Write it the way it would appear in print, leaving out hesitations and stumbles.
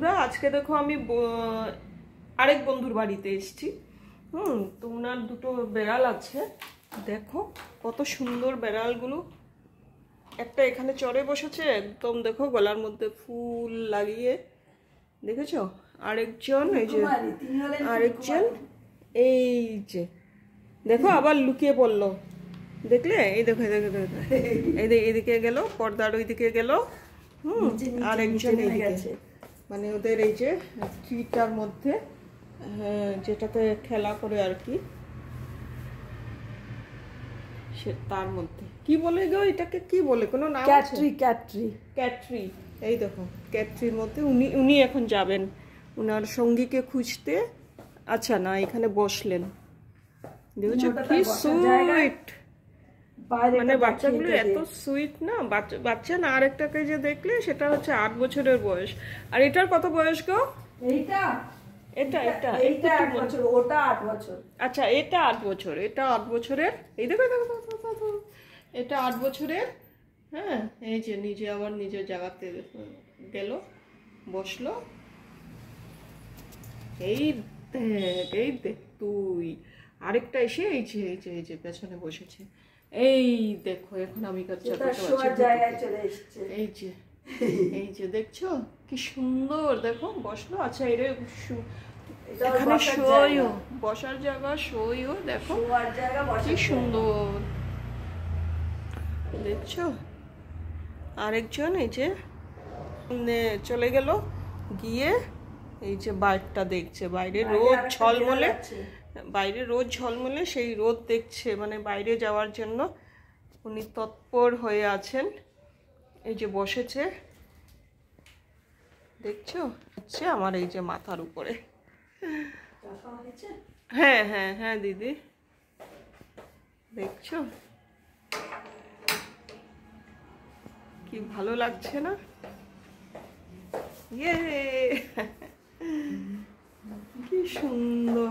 বন্ধুরা, আজকে দেখো আমি আরেক বন্ধুর বাড়িতে এসেছি। তো ওনার দুটো বেড়াল আছে, দেখো কত সুন্দর বেড়ালগুলো। একটা এখানে চড়ে বসেছে, একদম দেখো গলার মধ্যে ফুল লাগিয়ে, দেখেছো? আরেকজন এই যে, আরেকজন এই যে দেখো আবার লুকিয়ে পড়লো, দেখলে? এই দেখো এইদিকে গেল, পর্দার ওইদিকে গেল। আরেকজন এইদিকে, মানে ওদের এই যে ট্রিটার মধ্যে, যেটাতে খেলা করে আর কি, সে তার মধ্যে কি বলে গো এটাকে, কি বলে, কোনো নাম? ক্যাটরি। এই দেখো ক্যাটরির মধ্যে উনি এখন যাবেন উনার সঙ্গীকে খুঁজতে। আচ্ছা না, এখানে বসলেন, দেখেছো কি সুইট, মানে বাচ্চাগুলো এত সুইট না। বাচ্চা না, আরেকটাকে যে দেখলে সেটা হচ্ছে 8 বছরের বয়স। আর এটার কত বয়স গো? এটা 8 বছর, ওটা 8 বছর। আচ্ছা, এটা 8 বছর, এটা 8 বছরের। এই দেখো এটা 8 বছরের। হ্যাঁ, এই যে নিজে আবার নিজের জায়গাতে গেল, বসলো। এই দেখ তুই। আরেকটা এসে এই যে পেছনে বসেছে। এই দেখো, এখন আমি এই যে দেখছো কি সুন্দর, দেখো বসলো। আচ্ছা, এখানে শোয়ও, বসার জায়গা, শোয়ও, দেখো কি সুন্দর, দেখছো? আরেকজন এই যে চলে গেল, গিয়ে এই যে বাইরটা দেখছে, বাইরে রোদ ঝলমলে, সেই রোদ দেখছে, মানে বাইরে যাওয়ার জন্য উনি তৎপর হয়ে আছেন। এই যে বসেছে, দেখছো? হচ্ছে আমার এই যে মাথার উপরে। হ্যাঁ হ্যাঁ হ্যাঁ দিদি, দেখছো কি ভালো লাগছে না? ইয়ে কি সুন্দর।